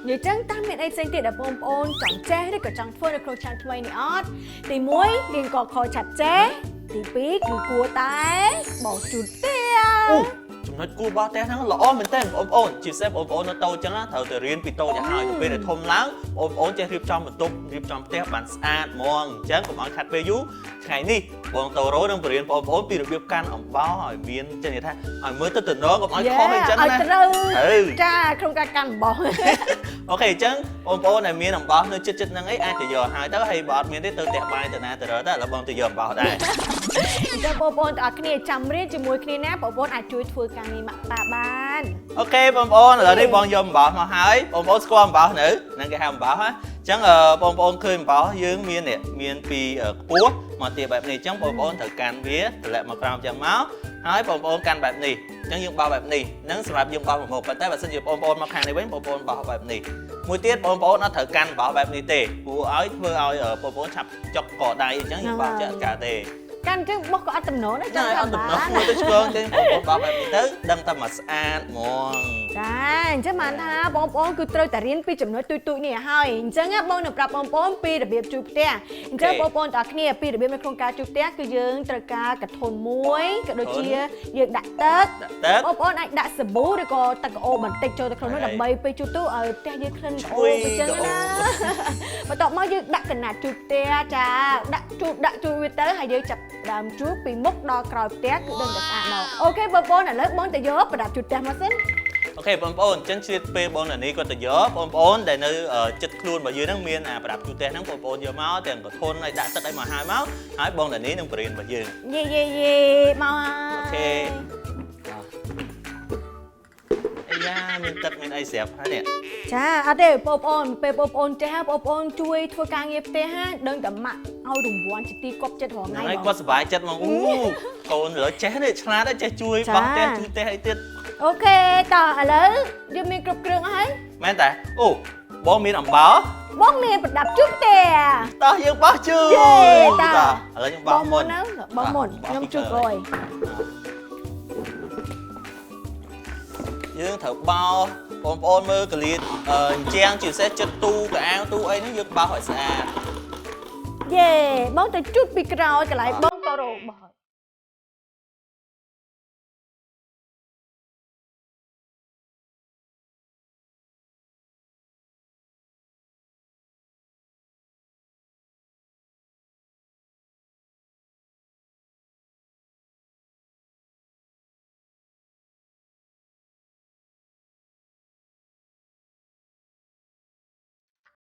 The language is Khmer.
និយាយចឹងតាមមានអីផ្សេងទៀតដែលបងប្អូនចង់ចេះឬក៏ចង់ធ្វើនៅក្នុងឆ្នាំថ្មីនេះអត់ទី1រៀនក៏ខឆាត់ចេះទី2គឺគួរតែបោះជូតផ្ទះ ចំណុចគួរបោះផ្ទះហ្នឹងល្អមែនទែនបងប្អូនជាពិសេសបងប្អូននៅតូចចឹងត្រូវតែរៀនពីតូចឲ្យហើយទៅពេលដែលធំឡើងបងប្អូនចេះរៀបចំបន្ទប់រៀបចំផ្ទះបានស្អាតហ្មងអញ្ចឹងកុំឲ្យខាត់ពេលយូរថ្ងៃនេះបងតូរ៉ូនឹងបរៀនបងប្អូនពីរបៀបកាន់អំបោសឲ្យមានចេះថាឲ្យមើលទៅទំនងកុំឲ្យខុសអីចឹងណាឲ្យត្រូវចាក្នុងការកាន់អំបោសអូខេអញ្ចឹងបងប្អូនដែលមានអំបោសនៅចិត្តហ្នឹងអីអាចទៅយកហើយទៅហើយបើអត់មានទេទៅផ្ទះបាយទៅណាទៅរើទៅឥឡូវបងទៅយកអំបោសដែរអញ្ចឹងបងប្អូនទាំងអស់គ្នាចាំរៀនជាមួយគ្នាណាបងប្អូនអាចជួយធ្វើការងារម៉ាក់ប៉ាបានអូខេបងប្អូនឥឡូវនេះបងយកអំបោសមកហើយបងប្អូនស្គាល់អំបោសនៅហ្នឹងគេហៅអំបោសហ៎អញ្ចឹងបងប្អូនឃើញអំបោសយើងមានពីខ្ពស់មកទាបបែបនេះអញ្ចឹងបងប្អូនត្រូវកាន់វាតម្លាក់មកក្រោមអញ្ចឹងមកហើយបងប្អូនកាន់បែបនេះអញ្ចឹងយើងបោសបែបនេះហ្នឹងសម្រាប់យើងបោសមកមុខប៉ុន្តែបើសិនជាបងប្អូនមកខាងនេះវិញបងប្អូនបោសបែបនេះមួយទៀតបងប្អូនអត់ត្រូវកាន់បោសបែបនេះទេព្រោះឲ្យធ្វើឲ្យបងប្អូនឆាប់ចុកកដៃអញ្ចឹងយើងបោសចាក់ការទេកាន់ចឹងបោះក៏អត់តំណនដែរចាំអត់តំណនមួយទៅឆ្កងចឹងបងប្អូនបោះបែបនេះទៅដឹងតែមកស្អាតហ្មងចាអញ្ចឹងបានថាបងប្អូនគឺត្រូវតែរៀនពីចំណុចទូចៗនេះហើយអញ្ចឹងបងនឹងប្រាប់បងប្អូនពីរបៀបជូតផ្ទះអញ្ចឹងបងប្អូនទាំងគ្នាពីរបៀបនៅក្នុងការជូតផ្ទះគឺយើងត្រូវការកធុនមួយក៏ដូចជាយើងដាក់ទឹកបងប្អូនអាចដាក់សាប៊ូឬក៏ទឹកក្អមបន្តិចចូលទៅក្នុងនោះដើម្បីពេលជូតទៅឲ្យផ្ទះយើងក្លិនក្អមអញ្ចឹងណាបន្ទាប់មកយើងដាក់កណាត់ជូតផ្ទះចាដាក់ជូតវាទៅហើយយើងចាប់ដើមជូតពីមុខដល់ក្រោយផ្ទះគឺដឹងតែស្អាតមកអូខេបងប្អូនឥឡូវបងទៅយកប្រដាប់ជូតផ្ទះមកសិនអូខេបងប្អូនអញ្ចឹងជ្រាបពេលបងនានីគាត់ទៅយកបងប្អូនដែលនៅចិត្តខ្លួនរបស់យើងហ្នឹងមានប្រដាប់ជូតផ្ទះហ្នឹងបងប្អូនយកមកទាំងកធន់ហើយដាក់ទឹកឲ្យមកហើយបងនានីនឹងបរៀនរបស់យើងយេមកអូខេអាយ៉ាមានទឹកមានអីស្រាប់ហើយនេះចាអត់ទេបងប្អូនពេលបងប្អូនចេះបងប្អូនជួយធ្វើការងារផ្ទះហ่าដឹងតែម៉ាក់ឲ្យរង្វាន់ជាទីគប់ចិត្តរាល់ថ្ងៃហ្នឹងហើយគាត់សុបាយចិត្តមកអូកូនឥឡូវចេះនេះឆ្លាតចេះជួយបោះផ្ទះជួយផ្ទះអីទៀតអូខេតោះឥឡូវយើងមានគ្រប់គ្រឿងហើយមែនតាអូបងមានអំបោសបងមានប្រដាប់ជូតផ្ទះតោះយើងបោះជូតតោះឥឡូវយើងបោះមុនបងមុនខ្ញុំជូតក្រោយយើងត្រូវបោសបងប្អូនមើលកលៀតអញ្ចាំងជាពិសេសចិត្តទូកៅទូអីហ្នឹងយើងបោសឲ្យស្អាតយេបងទៅជូតពីក្រោយកន្លែងបង